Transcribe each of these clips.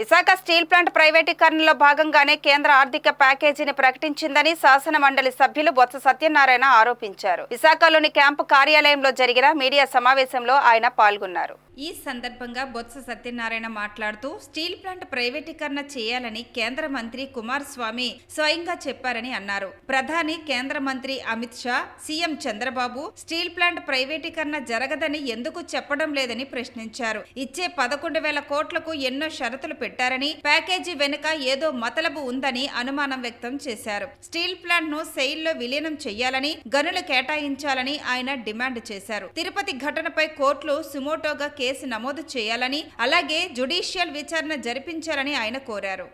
Visakha steel plant ప్రైవేటీకరణలో భాగంగానే కేంద్ర ఆర్థిక ప్యాకేజీని ప్రకటించిందని శాసన మండలి సభ్యులు బొత్స సత్యనారాయణ ఆరోపించారు. విశాఖలోని క్యాంపు కార్యాలయంలో జరిగిన మీడియా సమావేశంలో ఆయన పాల్గొన్నారు. ఈ సందర్భంగా బొత్స సత్యనారాయణ మాట్లాడుతూ స్టీల్ ప్లాంట్ ప్రైవేటీకరణ చేయాలని కేంద్ర మంత్రి కుమారస్వామి స్వయంగా చెప్పారని అన్నారు. ప్రధాని కేంద్ర మంత్రి Amit Shah, CM Chandrababu steel plant ప్రైవేటీకరణ జరగదని ఎందుకు చెప్పడం లేదని ప్రశ్నించారు. ఇచ్చే 11,000 కోట్లకు ఎన్నో షరతులు పెట్టారని, ప్యాకేజీ వెనుక ఏదో మతలబు ఉందని అనుమానం వ్యక్తం చేశారు. స్టీల్ ప్లాంట్ ను సెయిల్లో విలీనం చేయాలని, గనులు కేటాయించాలని ఆయన డిమాండ్ చేశారు. తిరుపతి ఘటనపై కోర్టులు సుమోటోగా కేసు నమోదు చేయాలని, అలాగే జ్యుడిషియల్ విచారణ జరిపించాలని ఆయన కోరారు.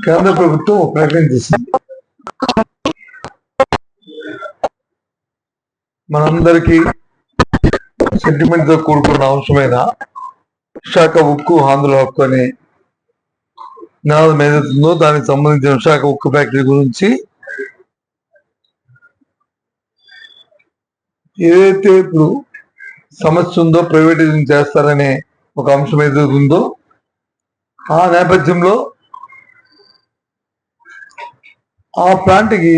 కేంద్ర ప్రభుత్వం ప్రకటించింది. మనందరికీ సెంటిమెంట్ తో కూడుకున్న అంశమైన విశాఖ ఉక్కు ఆంధ్ర హక్కు అనే నినాదం ఏదైతుందో దానికి సంబంధించిన విశాఖ ఉక్కు ఫ్యాక్టరీ గురించి ఏదైతే ఇప్పుడు సమస్య ఉందో, ప్రైవేటైజేషన్ చేస్తారనే ఒక అంశం ఏదైతే ఉందో ఆ నేపథ్యంలో ఆ ప్లాంట్కి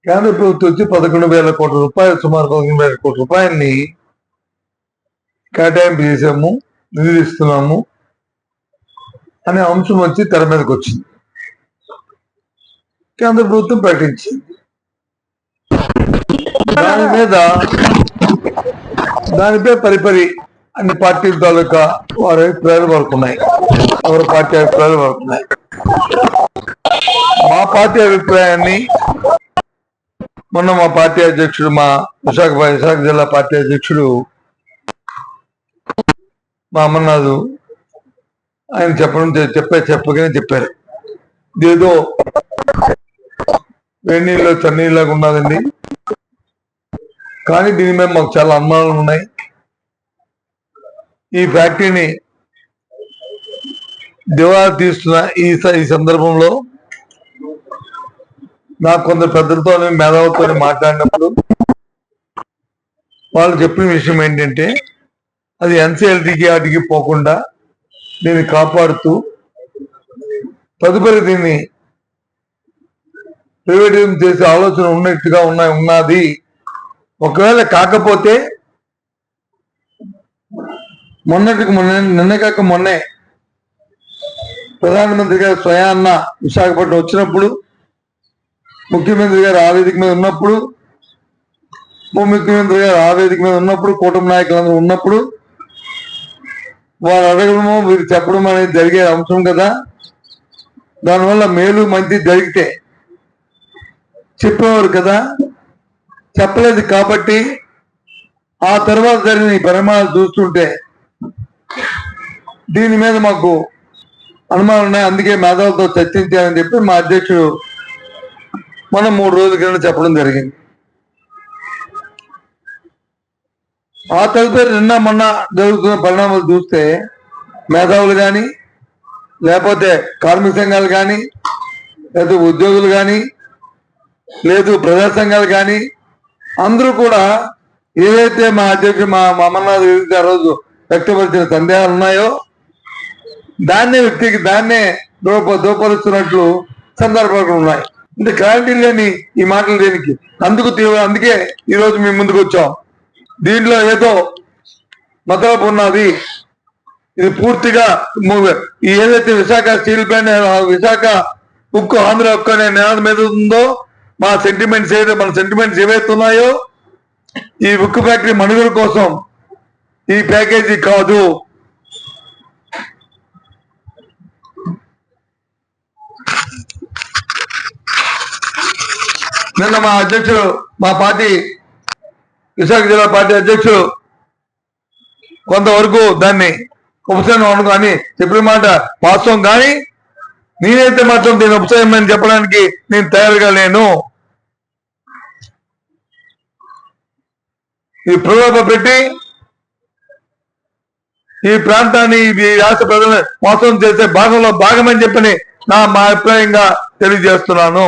కేంద్ర ప్రభుత్వం వచ్చి 11,000 కోట్ల రూపాయలు, సుమారు 11,000 కోట్ల రూపాయలని కేటాయింపు చేసాము, నిధులు ఇస్తున్నాము అనే అంశం వచ్చి తెర మీదకి వచ్చింది. కేంద్ర ప్రభుత్వం ప్రకటించింది. దానిపై పరిపరి అన్ని పార్టీల తాలూకా వారి అభిప్రాయాలు వరకున్నాయి, ఎవరి పార్టీ అభిప్రాయాలు వరకున్నాయి. మా పార్టీ అభిప్రాయాన్ని మొన్న మా పార్టీ అధ్యక్షుడు, మా విశాఖ జిల్లా పార్టీ అధ్యక్షుడు మా అమర్నాథ్ ఆయన చెప్పగానే చెప్పారు, ఇదేదో వేణీళ్ళలో చన్నీళ్ళలాగా ఉన్నదండి, కానీ దీని మీద మాకు చాలా అనుమానాలు ఉన్నాయి. ఈ ఫ్యాక్టరీని దివాలా తీస్తున్న ఈ సందర్భంలో నాకు కొందరు పెద్దలతో, మేధావులతో మాట్లాడినప్పుడు వాళ్ళు చెప్పిన విషయం ఏంటంటే, అది ఎన్సీఎల్టీకి వాటికి పోకుండా దీన్ని కాపాడుతూ తదుపరి దీన్ని ప్రైవేటైజేషన్ చేసే ఆలోచన ఉన్నట్టుగా ఉన్నది. ఒకవేళ కాకపోతే నిన్న కాక మొన్నే ప్రధానమంత్రి గారు స్వయాన్న విశాఖపట్నం వచ్చినప్పుడు, ముఖ్యమంత్రి గారు ఆ వేదిక మీద ఉన్నప్పుడు, ఉప ముఖ్యమంత్రి గారు ఆ వేదిక మీద ఉన్నప్పుడు, కూటమి నాయకులందరూ ఉన్నప్పుడు వారు అడగడము, వీరు చెప్పడం అనేది జరిగే అంశం కదా. దానివల్ల మేలు మంచి జరిగితే చెప్పేవారు కదా. చెప్పలేదు కాబట్టి ఆ తర్వాత జరిగిన ఈ పరిమాణాలు చూస్తుంటే దీని మీద మాకు అనుమానాలు ఉన్నాయి. అందుకే మేధావులతో చర్చించాలని చెప్పి మా అధ్యక్షుడు మనం 3 రోజుల కింద చెప్పడం జరిగింది. ఆ తదుపరి నిన్న మొన్న జరుగుతున్న పరిణామాలు చూస్తే మేధావులు కానీ, లేకపోతే కార్మిక సంఘాలు కానీ, లేదా ఉద్యోగులు కానీ, లేదు ప్రజా సంఘాలు కానీ, అందరూ కూడా ఏదైతే మా అధ్యక్షుడు మా అమర్నాథ్ ఏదైతే ఆ రోజు వ్యక్తపరిచిన సందేహాలు ఉన్నాయో దాన్నే దూపరుస్తున్నట్లు సందర్భాలు ఉన్నాయి. అంటే క్లారిటీ లేని ఈ మాటలు దేనికి? అందుకే ఈరోజు మేము ముందుకు వచ్చాం. దీంట్లో ఏదో మతలబు ఉన్నది. ఇది పూర్తిగా ఏదైతే విశాఖ స్టీల్ ప్లాంట్, విశాఖ ఉక్కు ఆంధ్ర హక్కు అనే నినాదం మీద ఉందో, మన సెంటిమెంట్స్ ఏవైతే ఉన్నాయో, ఈ ఉక్కు ఫ్యాక్టరీ మనుగడ కోసం ఈ ప్యాకేజీ కాదు. నిన్న మా అధ్యక్షుడు, మా పార్టీ విశాఖ జిల్లా పార్టీ అధ్యక్షుడు కొంతవరకు దాన్ని ఉపశమనం అని చెప్పిన మాట వాస్తవం, కానీ నేనైతే మాత్రం దీన్ని ఉపశమనం చెప్పడానికి నేను తయారుగా లేను. ఈ ప్రలోభ పెట్టి ఈ ప్రాంతాన్ని, ఈ రాష్ట్ర ప్రజలను మోసం చేసే భాగంలో భాగమని చెప్పని మా అభిప్రాయంగా తెలియజేస్తున్నాను.